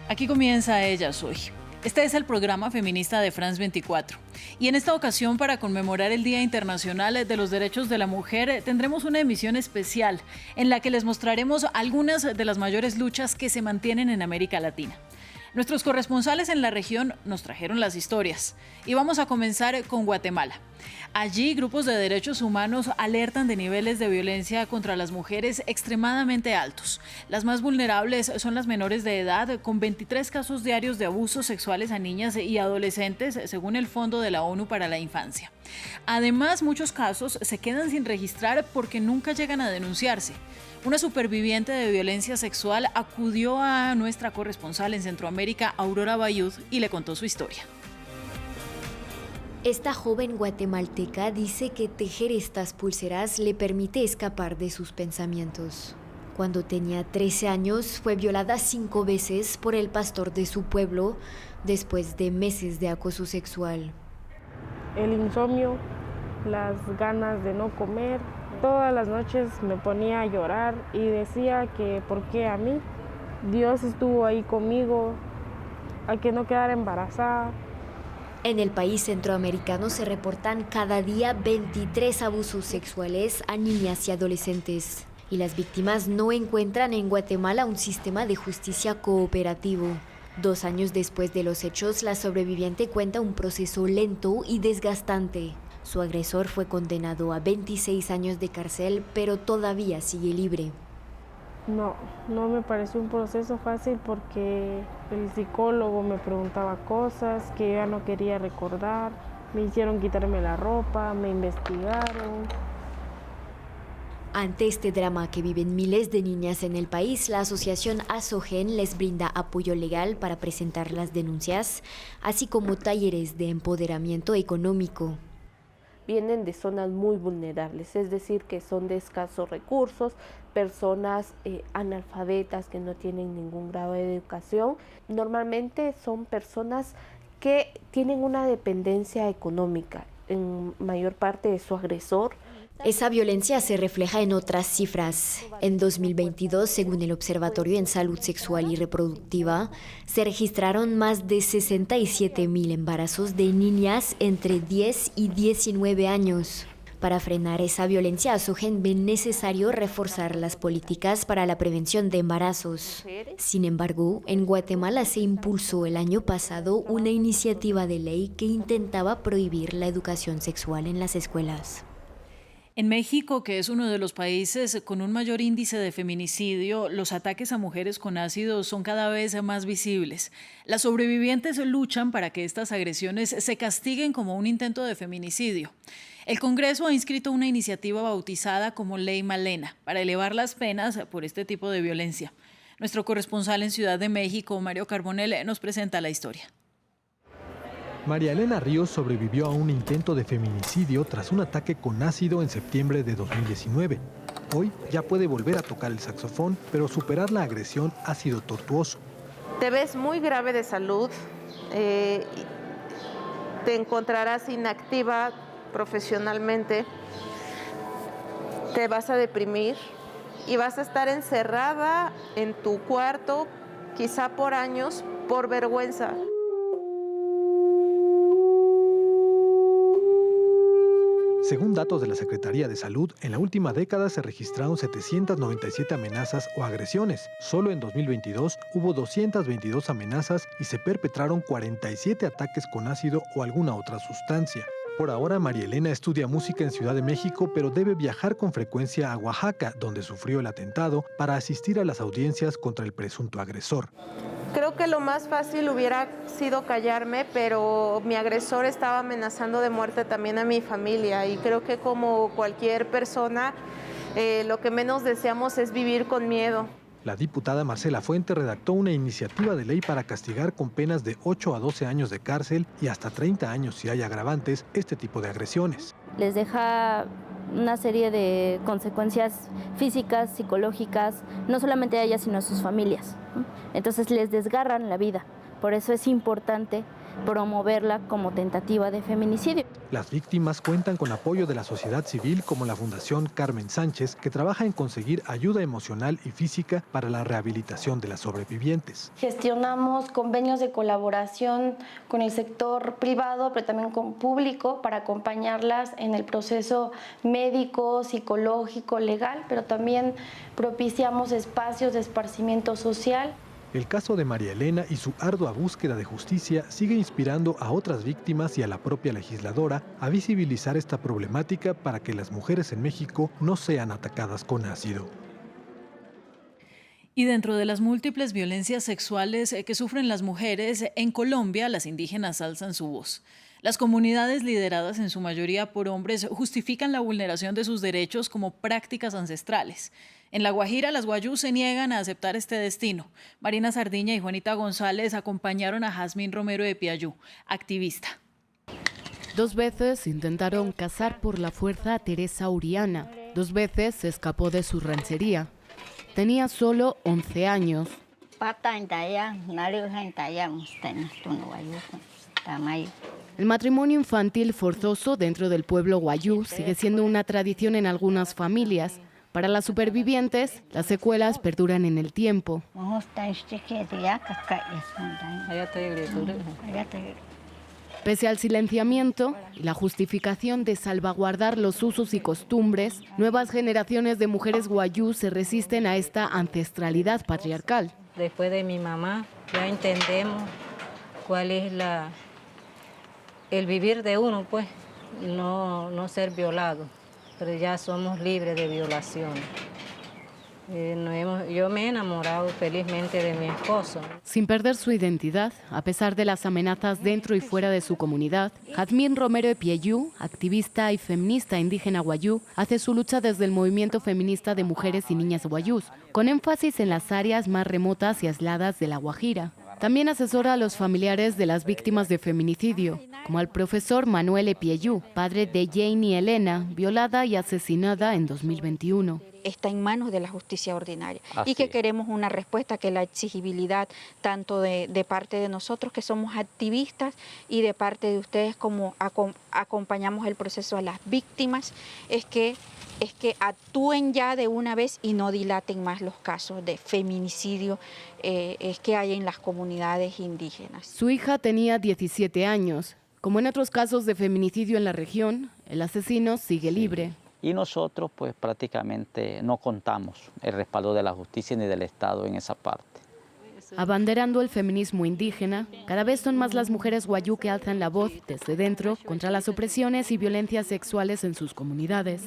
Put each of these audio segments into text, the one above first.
Aquí comienza Ella Soy. Este es el programa feminista de France 24. Y en esta ocasión, para conmemorar el Día Internacional de los Derechos de la Mujer, tendremos una emisión especial en la que les mostraremos algunas de las mayores luchas que se mantienen en América Latina. Nuestros corresponsales en la región nos trajeron las historias y vamos a comenzar con Guatemala. Allí, grupos de derechos humanos alertan de niveles de violencia contra las mujeres extremadamente altos. Las más vulnerables son las menores de edad, con 23 casos diarios de abusos sexuales a niñas y adolescentes, según el Fondo de la ONU para la Infancia. Además, muchos casos se quedan sin registrar porque nunca llegan a denunciarse. Una superviviente de violencia sexual acudió a nuestra corresponsal en Centroamérica, Aurora Bayud, y le contó su historia. Esta joven guatemalteca dice que tejer estas pulseras le permite escapar de sus pensamientos. Cuando tenía 13 años, fue violada 5 veces por el pastor de su pueblo después de meses de acoso sexual. El insomnio, las ganas de no comer. Todas las noches me ponía a llorar y decía que ¿por qué a mí? Dios estuvo ahí conmigo, a que no quedara embarazada. En el país centroamericano se reportan cada día 23 abusos sexuales a niñas y adolescentes. Y las víctimas no encuentran en Guatemala un sistema de justicia cooperativo. 2 años después de los hechos, la sobreviviente cuenta un proceso lento y desgastante. Su agresor fue condenado a 26 años de cárcel, pero todavía sigue libre. No me pareció un proceso fácil porque el psicólogo me preguntaba cosas que yo ya no quería recordar. Me hicieron quitarme la ropa, me investigaron. Ante este drama que viven miles de niñas en el país, la asociación ASOGEN les brinda apoyo legal para presentar las denuncias, así como talleres de empoderamiento económico. Vienen de zonas muy vulnerables, es decir, que son de escasos recursos, personas analfabetas que no tienen ningún grado de educación. Normalmente son personas que tienen una dependencia económica, en mayor parte de su agresor. Esa violencia se refleja en otras cifras. En 2022, según el Observatorio en Salud Sexual y Reproductiva, se registraron más de 67,000 embarazos de niñas entre 10 y 19 años. Para frenar esa violencia, ASOGEN ve necesario reforzar las políticas para la prevención de embarazos. Sin embargo, en Guatemala se impulsó el año pasado una iniciativa de ley que intentaba prohibir la educación sexual en las escuelas. En México, que es uno de los países con un mayor índice de feminicidio, los ataques a mujeres con ácido son cada vez más visibles. Las sobrevivientes luchan para que estas agresiones se castiguen como un intento de feminicidio. El Congreso ha inscrito una iniciativa bautizada como Ley Malena para elevar las penas por este tipo de violencia. Nuestro corresponsal en Ciudad de México, Mario Carbonell, nos presenta la historia. María Elena Ríos sobrevivió a un intento de feminicidio tras un ataque con ácido en septiembre de 2019. Hoy ya puede volver a tocar el saxofón, pero superar la agresión ha sido tortuoso. Te ves muy grave de salud, te encontrarás inactiva profesionalmente, te vas a deprimir y vas a estar encerrada en tu cuarto, quizá por años, por vergüenza. Según datos de la Secretaría de Salud, en la última década se registraron 797 amenazas o agresiones. Solo en 2022 hubo 222 amenazas y se perpetraron 47 ataques con ácido o alguna otra sustancia. Por ahora, María Elena estudia música en Ciudad de México, pero debe viajar con frecuencia a Oaxaca, donde sufrió el atentado, para asistir a las audiencias contra el presunto agresor. Creo que lo más fácil hubiera sido callarme, pero mi agresor estaba amenazando de muerte también a mi familia y creo que como cualquier persona, lo que menos deseamos es vivir con miedo. La diputada Marcela Fuente redactó una iniciativa de ley para castigar con penas de 8 a 12 años de cárcel y hasta 30 años si hay agravantes este tipo de agresiones. Les deja una serie de consecuencias físicas, psicológicas, no solamente a ellas, sino a sus familias. Entonces les desgarran la vida. Por eso es importante promoverla como tentativa de feminicidio. Las víctimas cuentan con apoyo de la sociedad civil como la Fundación Carmen Sánchez, que trabaja en conseguir ayuda emocional y física para la rehabilitación de las sobrevivientes. Gestionamos convenios de colaboración con el sector privado, pero también con público, para acompañarlas en el proceso médico, psicológico, legal, pero también propiciamos espacios de esparcimiento social. El caso de María Elena y su ardua búsqueda de justicia sigue inspirando a otras víctimas y a la propia legisladora a visibilizar esta problemática para que las mujeres en México no sean atacadas con ácido. Y dentro de las múltiples violencias sexuales que sufren las mujeres, en Colombia las indígenas alzan su voz. Las comunidades lideradas en su mayoría por hombres justifican la vulneración de sus derechos como prácticas ancestrales. En La Guajira, las guayús se niegan a aceptar este destino. Marina Sardiña y Juanita González acompañaron a Jazmín Romero de Piayú, activista. 2 veces intentaron casar por la fuerza a Teresa Uriana. 2 veces se escapó de su ranchería. Tenía solo 11 años. El matrimonio infantil forzoso dentro del pueblo guayú sigue siendo una tradición en algunas familias. Para las supervivientes, las secuelas perduran en el tiempo. Pese al silenciamiento y la justificación de salvaguardar los usos y costumbres, nuevas generaciones de mujeres guayú se resisten a esta ancestralidad patriarcal. Después de mi mamá, ya entendemos cuál es el vivir de uno, pues, no ser violado. Pero ya somos libres de violación. Yo me he enamorado felizmente de mi esposo. Sin perder su identidad, a pesar de las amenazas dentro y fuera de su comunidad, Jazmín Romero de Piayú, activista y feminista indígena guayú, hace su lucha desde el movimiento feminista de mujeres y niñas guayús, con énfasis en las áreas más remotas y aisladas de La Guajira. También asesora a los familiares de las víctimas de feminicidio, como al profesor Manuel Epieyú, padre de Janie Elena, violada y asesinada en 2021. Está en manos de la justicia ordinaria y que queremos una respuesta, que la exigibilidad tanto de parte de nosotros que somos activistas y de parte de ustedes como acompañamos el proceso a las víctimas, es que actúen ya de una vez y no dilaten más los casos de feminicidio que hay en las comunidades indígenas. Su hija tenía 17 años. Como en otros casos de feminicidio en la región, el asesino sigue libre. Y nosotros pues prácticamente no contamos el respaldo de la justicia ni del Estado en esa parte. Abanderando el feminismo indígena, cada vez son más las mujeres guayú que alzan la voz desde dentro contra las opresiones y violencias sexuales en sus comunidades.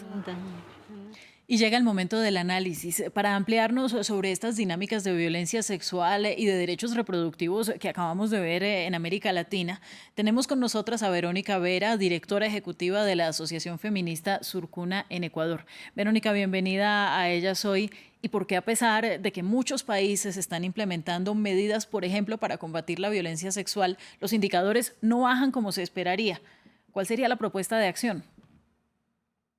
Y llega el momento del análisis. Para ampliarnos sobre estas dinámicas de violencia sexual y de derechos reproductivos que acabamos de ver en América Latina, tenemos con nosotras a Verónica Vera, directora ejecutiva de la Asociación Feminista Surcuna en Ecuador. Verónica, bienvenida a Ellas Hoy. ¿Y por qué, a pesar de que muchos países están implementando medidas, por ejemplo, para combatir la violencia sexual, los indicadores no bajan como se esperaría? ¿Cuál sería la propuesta de acción?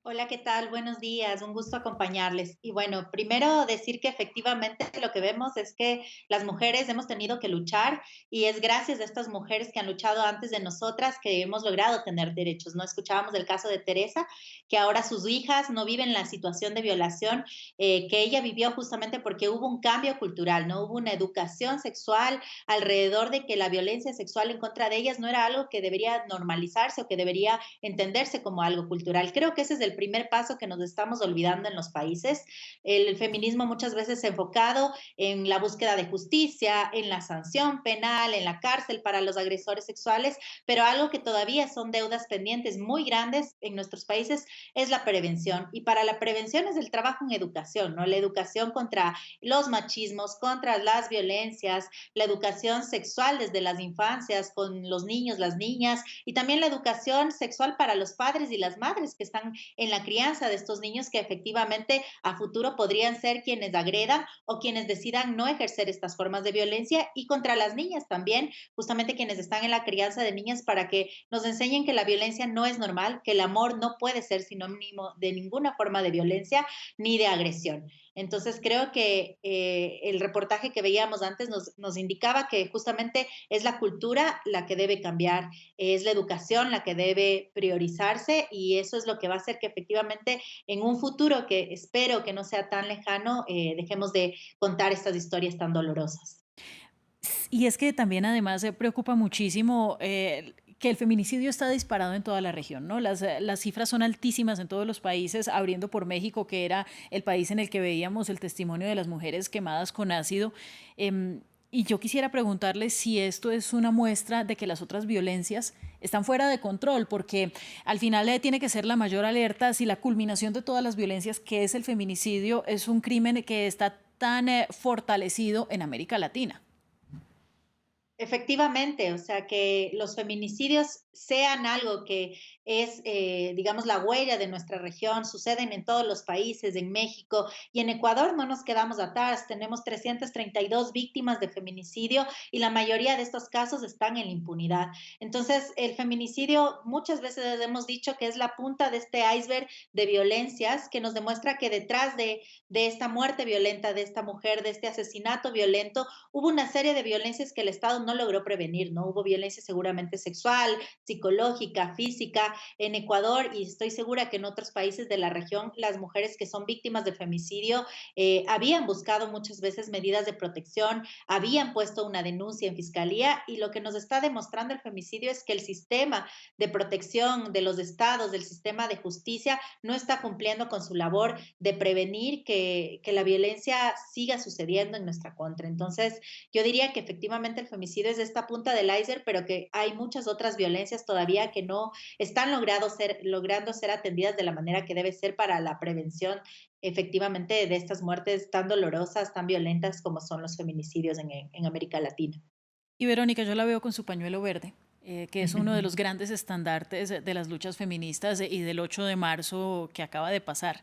Hola, ¿qué tal? Buenos días, un gusto acompañarles. Y bueno, primero decir que efectivamente lo que vemos es que las mujeres hemos tenido que luchar y es gracias a estas mujeres que han luchado antes de nosotras que hemos logrado tener derechos, ¿no? Escuchábamos del caso de Teresa, que ahora sus hijas no viven la situación de violación que ella vivió justamente porque hubo un cambio cultural, ¿no? Hubo una educación sexual alrededor de que la violencia sexual en contra de ellas no era algo que debería normalizarse o que debería entenderse como algo cultural. Creo que ese es el primer paso que nos estamos olvidando en los países. El feminismo muchas veces enfocado en la búsqueda de justicia, en la sanción penal, en la cárcel para los agresores sexuales, pero algo que todavía son deudas pendientes muy grandes en nuestros países es la prevención. Y para la prevención es el trabajo en educación, ¿no? La educación contra los machismos, contra las violencias, la educación sexual desde las infancias con los niños, las niñas, y también la educación sexual para los padres y las madres que están en la crianza de estos niños que efectivamente a futuro podrían ser quienes agredan o quienes decidan no ejercer estas formas de violencia, y contra las niñas también, justamente quienes están en la crianza de niñas, para que nos enseñen que la violencia no es normal, que el amor no puede ser sinónimo de ninguna forma de violencia ni de agresión. Entonces creo que el reportaje que veíamos antes nos indicaba que justamente es la cultura la que debe cambiar, es la educación la que debe priorizarse y eso es lo que va a hacer que efectivamente en un futuro que espero que no sea tan lejano, dejemos de contar estas historias tan dolorosas. Y es que también además se preocupa muchísimo que el feminicidio está disparado en toda la región, ¿no? Las cifras son altísimas en todos los países, abriendo por México, que era el país en el que veíamos el testimonio de las mujeres quemadas con ácido. Y yo quisiera preguntarle si esto es una muestra de que las otras violencias están fuera de control, porque al final tiene que ser la mayor alerta si la culminación de todas las violencias, que es el feminicidio, es un crimen que está tan fortalecido en América Latina. Efectivamente, o sea, que los feminicidios sean algo que es, digamos, la huella de nuestra región, suceden en todos los países, en México y en Ecuador no nos quedamos atrás, tenemos 332 víctimas de feminicidio y la mayoría de estos casos están en la impunidad. Entonces, el feminicidio muchas veces hemos dicho que es la punta de este iceberg de violencias que nos demuestra que detrás de esta muerte violenta de esta mujer, de este asesinato violento, hubo una serie de violencias que el Estado no logró prevenir, ¿no? Hubo violencia seguramente sexual, psicológica, física. En Ecuador, y estoy segura que en otros países de la región, las mujeres que son víctimas de femicidio habían buscado muchas veces medidas de protección, habían puesto una denuncia en fiscalía y lo que nos está demostrando el femicidio es que el sistema de protección de los estados, del sistema de justicia, no está cumpliendo con su labor de prevenir que la violencia siga sucediendo en nuestra contra. Entonces, yo diría que efectivamente el femicidio es esta punta del iceberg, pero que hay muchas otras violencias todavía que no están logrando ser atendidas de la manera que debe ser para la prevención efectivamente de estas muertes tan dolorosas, tan violentas como son los feminicidios en América Latina. Y Verónica, yo la veo con su pañuelo verde, que es uno de los grandes estandartes de las luchas feministas y del 8 de marzo que acaba de pasar.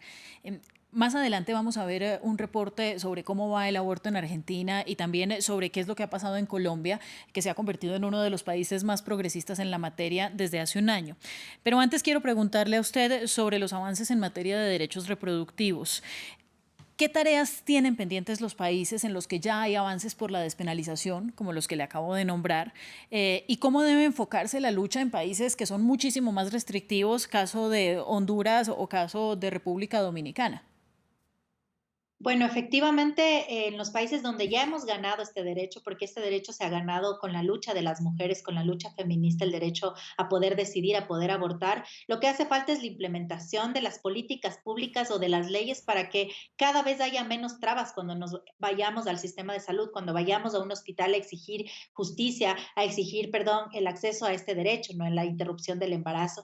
Más adelante vamos a ver un reporte sobre cómo va el aborto en Argentina y también sobre qué es lo que ha pasado en Colombia, que se ha convertido en uno de los países más progresistas en la materia desde hace un año. Pero antes quiero preguntarle a usted sobre los avances en materia de derechos reproductivos. ¿Qué tareas tienen pendientes los países en los que ya hay avances por la despenalización, como los que le acabo de nombrar? ¿Y cómo debe enfocarse la lucha en países que son muchísimo más restrictivos, caso de Honduras o caso de República Dominicana? Bueno, efectivamente, en los países donde ya hemos ganado este derecho, porque este derecho se ha ganado con la lucha de las mujeres, con la lucha feminista, el derecho a poder decidir, a poder abortar, lo que hace falta es la implementación de las políticas públicas o de las leyes para que cada vez haya menos trabas cuando nos vayamos al sistema de salud, cuando vayamos a un hospital a exigir justicia, a exigir, perdón, el acceso a este derecho, no en la interrupción del embarazo.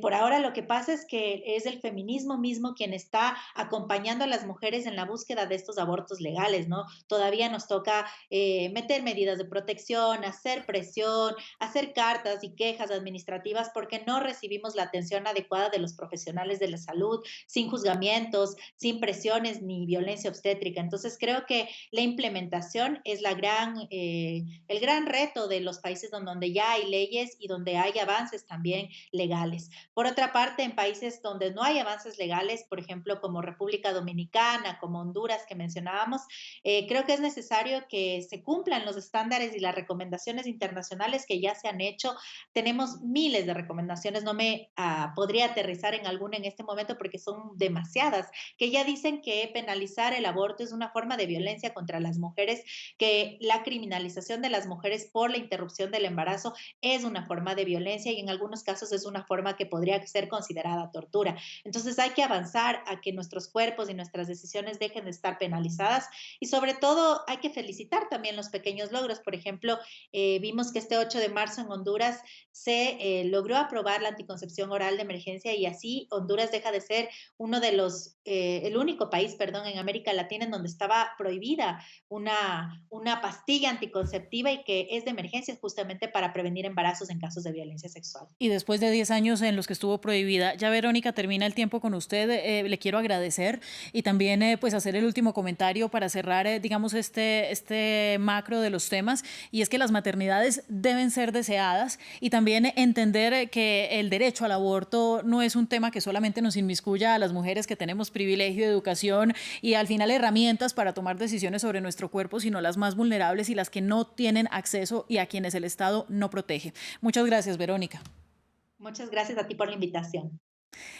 Por ahora lo que pasa es que es el feminismo mismo quien está acompañando a las mujeres en la búsqueda de estos abortos legales, ¿no? Todavía nos toca meter medidas de protección, hacer presión, hacer cartas y quejas administrativas porque no recibimos la atención adecuada de los profesionales de la salud, sin juzgamientos, sin presiones ni violencia obstétrica. Entonces creo que la implementación es el gran reto de los países donde ya hay leyes y donde hay avances también legales. Por otra parte, en países donde no hay avances legales, por ejemplo, como República Dominicana, como Honduras que mencionábamos, creo que es necesario que se cumplan los estándares y las recomendaciones internacionales que ya se han hecho. Tenemos miles de recomendaciones, no me podría aterrizar en alguna en este momento porque son demasiadas, que ya dicen que penalizar el aborto es una forma de violencia contra las mujeres, que la criminalización de las mujeres por la interrupción del embarazo es una forma de violencia y en algunos casos es una forma que podría ser considerada tortura. Entonces hay que avanzar a que nuestros cuerpos y nuestras decisiones dejen de estar penalizadas y sobre todo hay que felicitar también los pequeños logros. Por ejemplo, vimos que este 8 de marzo en Honduras se logró aprobar la anticoncepción oral de emergencia y así Honduras deja de ser el único país, perdón, en América Latina en donde estaba prohibida una pastilla anticonceptiva y que es de emergencia justamente para prevenir embarazos en casos de violencia sexual. Y después de 10 años en los que estuvo prohibida, ya Verónica termina el tiempo con usted, le quiero agradecer y también pues pues hacer el último comentario para cerrar, digamos, este macro de los temas, y es que las maternidades deben ser deseadas y también entender que el derecho al aborto no es un tema que solamente nos inmiscuya a las mujeres que tenemos privilegio de educación y al final herramientas para tomar decisiones sobre nuestro cuerpo, sino las más vulnerables y las que no tienen acceso y a quienes el Estado no protege. Muchas gracias, Verónica. Muchas gracias a ti por la invitación.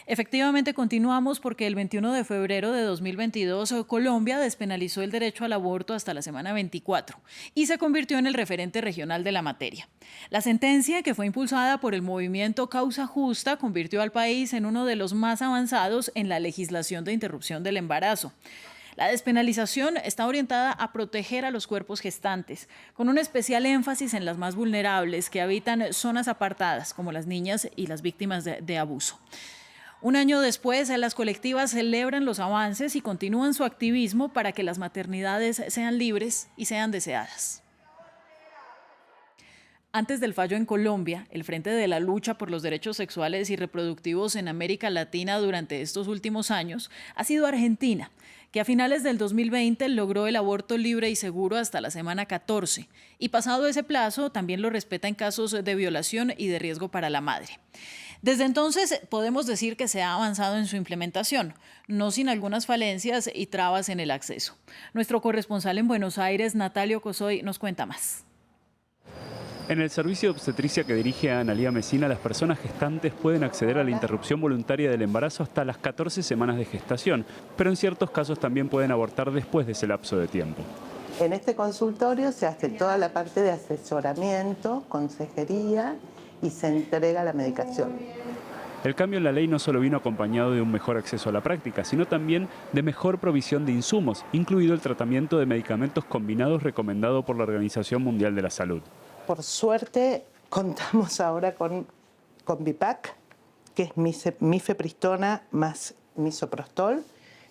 Efectivamente, continuamos porque el 21 de febrero de 2022 Colombia despenalizó el derecho al aborto hasta la semana 24 y se convirtió en el referente regional de la materia. La sentencia, que fue impulsada por el movimiento Causa Justa, convirtió al país en uno de los más avanzados en la legislación de interrupción del embarazo. La despenalización está orientada a proteger a los cuerpos gestantes, con un especial énfasis en las más vulnerables que habitan zonas apartadas, como las niñas y las víctimas de abuso. Un año después, las colectivas celebran los avances y continúan su activismo para que las maternidades sean libres y sean deseadas. Antes del fallo en Colombia, el Frente de la Lucha por los Derechos Sexuales y Reproductivos en América Latina durante estos últimos años ha sido Argentina, que a finales del 2020 logró el aborto libre y seguro hasta la semana 14, y pasado ese plazo también lo respeta en casos de violación y de riesgo para la madre. Desde entonces podemos decir que se ha avanzado en su implementación, no sin algunas falencias y trabas en el acceso. Nuestro corresponsal en Buenos Aires, Natalio Cosoy, nos cuenta más. En el servicio de obstetricia que dirige Analía Mesina, las personas gestantes pueden acceder a la interrupción voluntaria del embarazo hasta las 14 semanas de gestación, pero en ciertos casos también pueden abortar después de ese lapso de tiempo. En este consultorio se hace toda la parte de asesoramiento, consejería y se entrega la medicación. El cambio en la ley no solo vino acompañado de un mejor acceso a la práctica, sino también de mejor provisión de insumos, incluido el tratamiento de medicamentos combinados recomendado por la Organización Mundial de la Salud. Por suerte contamos ahora con Vipac, que es mifepristona más misoprostol.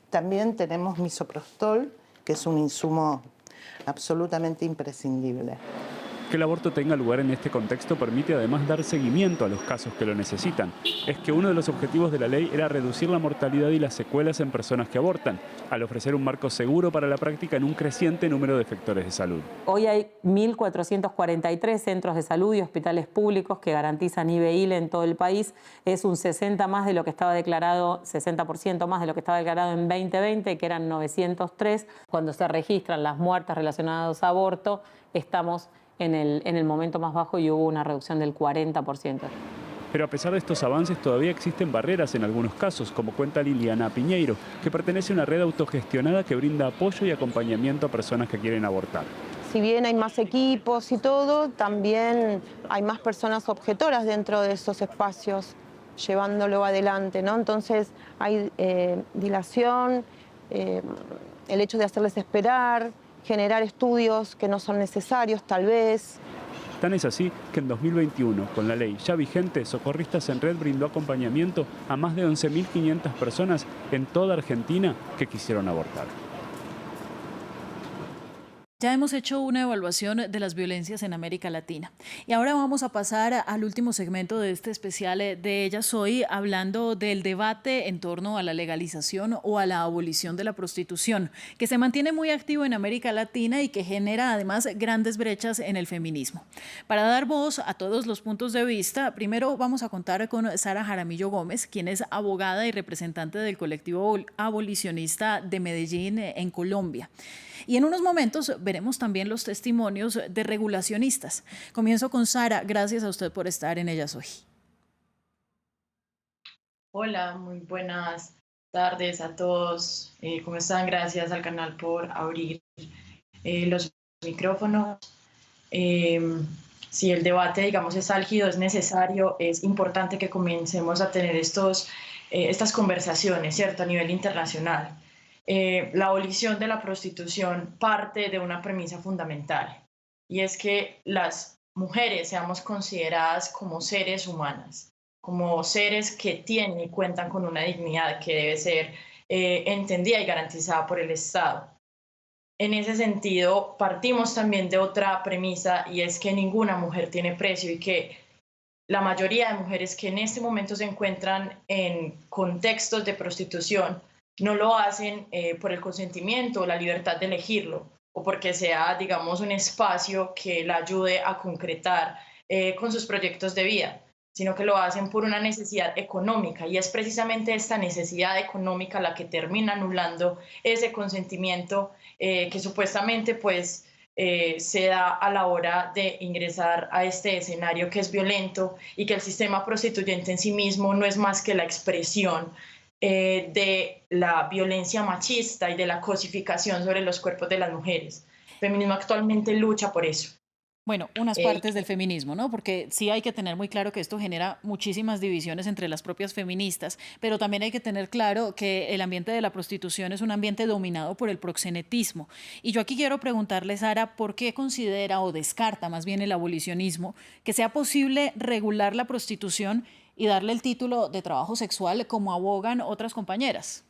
También tenemos misoprostol, que es un insumo absolutamente imprescindible. Que el aborto tenga lugar en este contexto permite además dar seguimiento a los casos que lo necesitan. Es que uno de los objetivos de la ley era reducir la mortalidad y las secuelas en personas que abortan, al ofrecer un marco seguro para la práctica en un creciente número de efectores de salud. Hoy hay 1.443 centros de salud y hospitales públicos que garantizan IVE-ILE en todo el país. Es un 60% más de lo que estaba declarado en 2020, que eran 903. Cuando se registran las muertes relacionadas a aborto, estamos en el momento más bajo y hubo una reducción del 40%. Pero a pesar de estos avances todavía existen barreras en algunos casos, como cuenta Liliana Piñeiro, que pertenece a una red autogestionada que brinda apoyo y acompañamiento a personas que quieren abortar. Si bien hay más equipos y todo, también hay más personas objetoras dentro de esos espacios, llevándolo adelante, ¿no? Entonces hay dilación, el hecho de hacerles esperar, generar estudios que no son necesarios, tal vez. Tan es así que en 2021, con la ley ya vigente, Socorristas en Red brindó acompañamiento a más de 11.500 personas en toda Argentina que quisieron abortar. Ya hemos hecho una evaluación de las violencias en América Latina y ahora vamos a pasar al último segmento de este especial de Ella Soy, hablando del debate en torno a la legalización o a la abolición de la prostitución, que se mantiene muy activo en América Latina y que genera además grandes brechas en el feminismo. Para dar voz a todos los puntos de vista, primero vamos a contar con Sara Jaramillo Gómez, quien es abogada y representante del colectivo abolicionista de Medellín en Colombia. Y en unos momentos veremos también los testimonios de regulacionistas. Comienzo con Sara. Gracias a usted por estar en Ella Soy. Hola, muy buenas tardes a todos. ¿Cómo están? Gracias al canal por abrir los micrófonos. Si el debate, digamos, es álgido, es necesario, es importante que comencemos a tener estas conversaciones, ¿cierto?, a nivel internacional. La abolición de la prostitución parte de una premisa fundamental, y es que las mujeres seamos consideradas como seres humanas, como seres que tienen y cuentan con una dignidad que debe ser entendida y garantizada por el Estado. En ese sentido, partimos también de otra premisa, y es que ninguna mujer tiene precio y que la mayoría de mujeres que en este momento se encuentran en contextos de prostitución no lo hacen por el consentimiento o la libertad de elegirlo, o porque sea, digamos, un espacio que la ayude a concretar con sus proyectos de vida, sino que lo hacen por una necesidad económica, y es precisamente esta necesidad económica la que termina anulando ese consentimiento que supuestamente pues se da a la hora de ingresar a este escenario que es violento, y que el sistema prostituyente en sí mismo no es más que la expresión de la violencia machista y de la cosificación sobre los cuerpos de las mujeres. El feminismo actualmente lucha por eso. Bueno, unas partes del feminismo, ¿no? Porque sí hay que tener muy claro que esto genera muchísimas divisiones entre las propias feministas, pero también hay que tener claro que el ambiente de la prostitución es un ambiente dominado por el proxenetismo. Y yo aquí quiero preguntarle, Sara, ¿por qué considera o descarta más bien el abolicionismo que sea posible regular la prostitución y darle el título de trabajo sexual como abogan otras compañeras?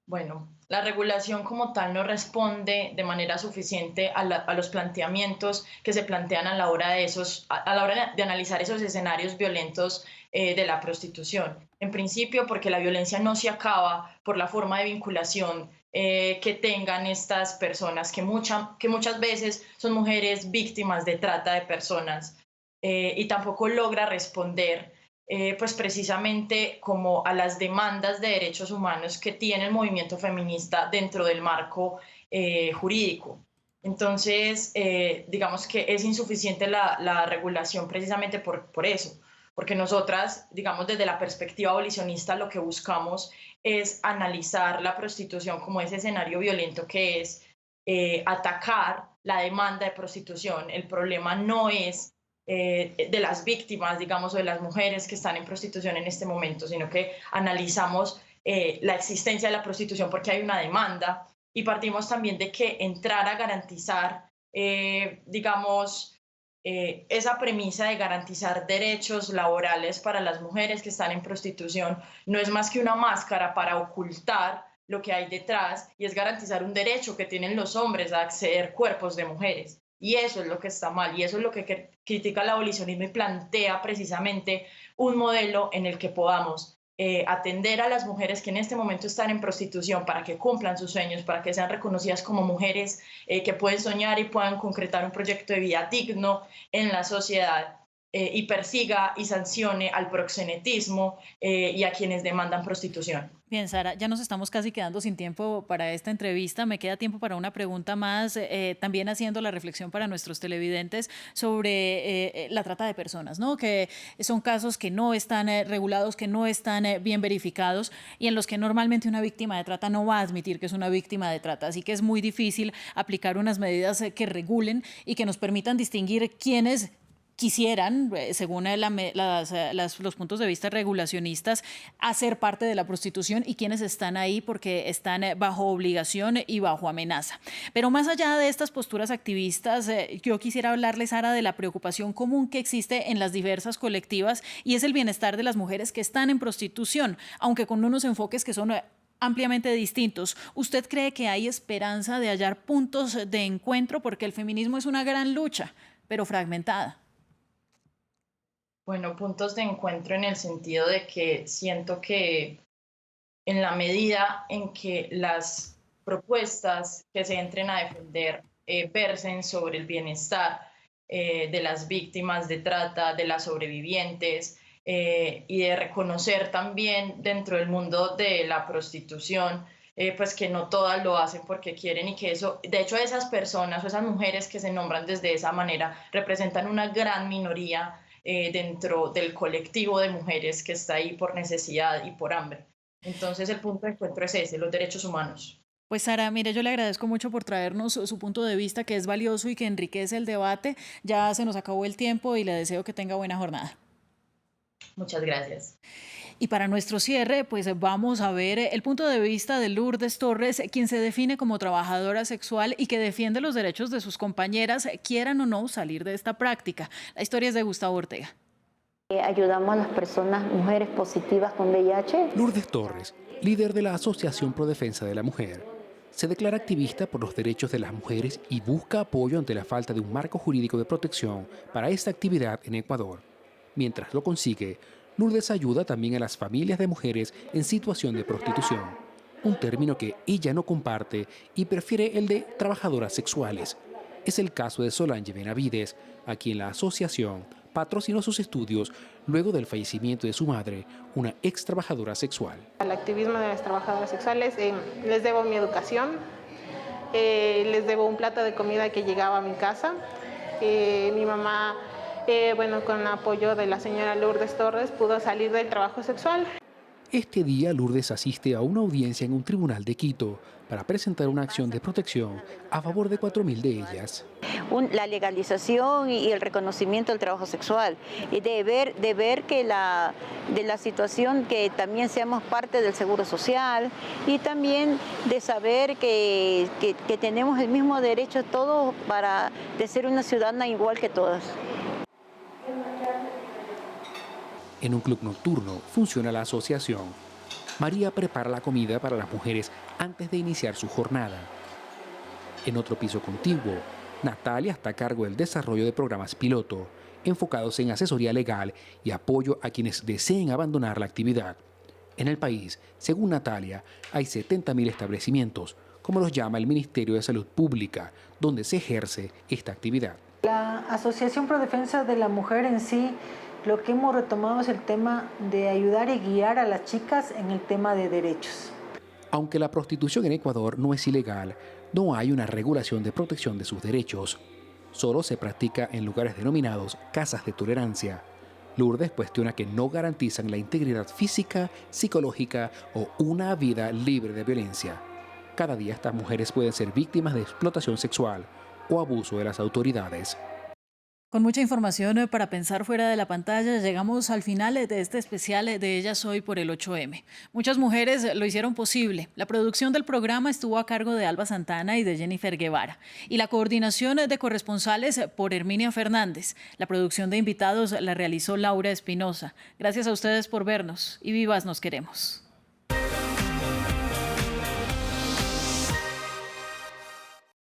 Bueno, la regulación como tal no responde de manera suficiente a los planteamientos que se plantean a la hora de analizar esos escenarios violentos de la prostitución. En principio, porque la violencia no se acaba por la forma de vinculación que tengan estas personas, que muchas veces son mujeres víctimas de trata de personas, y tampoco logra responder pues precisamente como a las demandas de derechos humanos que tiene el movimiento feminista dentro del marco jurídico. Entonces, digamos que es insuficiente la regulación precisamente por eso, porque nosotras, digamos, desde la perspectiva abolicionista, lo que buscamos es analizar la prostitución como ese escenario violento que es, atacar la demanda de prostitución. El problema no es de las víctimas, digamos, o de las mujeres que están en prostitución en este momento, sino que analizamos la existencia de la prostitución porque hay una demanda, y partimos también de que entrar a garantizar, digamos, esa premisa de garantizar derechos laborales para las mujeres que están en prostitución no es más que una máscara para ocultar lo que hay detrás, y es garantizar un derecho que tienen los hombres a acceder a cuerpos de mujeres. Y eso es lo que está mal, y eso es lo que critica el abolicionismo, y plantea precisamente un modelo en el que podamos atender a las mujeres que en este momento están en prostitución para que cumplan sus sueños, para que sean reconocidas como mujeres que pueden soñar y puedan concretar un proyecto de vida digno en la sociedad, y persiga y sancione al proxenetismo y a quienes demandan prostitución. Bien, Sara, ya nos estamos casi quedando sin tiempo para esta entrevista. Me queda tiempo para una pregunta más, también haciendo la reflexión para nuestros televidentes sobre la trata de personas, ¿no? Que son casos que no están regulados, que no están bien verificados, y en los que normalmente una víctima de trata no va a admitir que es una víctima de trata. Así que es muy difícil aplicar unas medidas que regulen y que nos permitan distinguir quiénes quisieran, según los puntos de vista regulacionistas, hacer parte de la prostitución, y quienes están ahí porque están bajo obligación y bajo amenaza. Pero más allá de estas posturas activistas, yo quisiera hablarles, Sara, de la preocupación común que existe en las diversas colectivas, y es el bienestar de las mujeres que están en prostitución, aunque con unos enfoques que son ampliamente distintos. ¿Usted cree que hay esperanza de hallar puntos de encuentro? Porque el feminismo es una gran lucha, pero fragmentada. Bueno, puntos de encuentro en el sentido de que siento que en la medida en que las propuestas que se entren a defender versen sobre el bienestar de las víctimas de trata, de las sobrevivientes, y de reconocer también dentro del mundo de la prostitución, pues que no todas lo hacen porque quieren, y que eso, de hecho, esas personas o esas mujeres que se nombran desde esa manera representan una gran minoría dentro del colectivo de mujeres que está ahí por necesidad y por hambre. Entonces el punto de encuentro es ese, los derechos humanos. Pues Sara, mire, yo le agradezco mucho por traernos su punto de vista, que es valioso y que enriquece el debate. Ya se nos acabó el tiempo y le deseo que tenga buena jornada. Muchas gracias. Y para nuestro cierre, pues vamos a ver el punto de vista de Lourdes Torres, quien se define como trabajadora sexual y que defiende los derechos de sus compañeras, quieran o no salir de esta práctica. La historia es de Gustavo Ortega. Ayudamos a las personas, mujeres positivas con VIH. Lourdes Torres, líder de la Asociación Pro Defensa de la Mujer, se declara activista por los derechos de las mujeres y busca apoyo ante la falta de un marco jurídico de protección para esta actividad en Ecuador. Mientras lo consigue, Lourdes ayuda también a las familias de mujeres en situación de prostitución. un término que ella no comparte y prefiere el de trabajadoras sexuales. Es el caso de Solange Benavides, a quien la asociación patrocinó sus estudios luego del fallecimiento de su madre, una ex trabajadora sexual. Al activismo de las trabajadoras sexuales les debo mi educación, les debo un plato de comida que llegaba a mi casa. Mi mamá, con apoyo de la señora Lourdes Torres, pudo salir del trabajo sexual. Este día Lourdes asiste a una audiencia en un tribunal de Quito para presentar una acción de protección a favor de 4.000 de ellas. La legalización y el reconocimiento del trabajo sexual y de ver que de la situación que también seamos parte del seguro social y también de saber que tenemos el mismo derecho todos de ser una ciudadana igual que todas. En un club nocturno funciona la asociación. María prepara la comida para las mujeres antes de iniciar su jornada. En otro piso contiguo, Natalia está a cargo del desarrollo de programas piloto, enfocados en asesoría legal y apoyo a quienes deseen abandonar la actividad. En el país, según Natalia, hay 70.000 establecimientos, como los llama el Ministerio de Salud Pública, donde se ejerce esta actividad. La Asociación Pro Defensa de la Mujer en sí, lo que hemos retomado es el tema de ayudar y guiar a las chicas en el tema de derechos. Aunque la prostitución en Ecuador no es ilegal, no hay una regulación de protección de sus derechos. Solo se practica en lugares denominados casas de tolerancia. Lourdes cuestiona que no garantizan la integridad física, psicológica o una vida libre de violencia. Cada día estas mujeres pueden ser víctimas de explotación sexual o abuso de las autoridades. Con mucha información para pensar fuera de la pantalla, llegamos al final de este especial de Ellas Hoy por el 8M. Muchas mujeres lo hicieron posible. La producción del programa estuvo a cargo de Alba Santana y de Jennifer Guevara. Y la coordinación de corresponsales por Herminia Fernández. La producción de invitados la realizó Laura Espinosa. Gracias a ustedes por vernos y vivas nos queremos.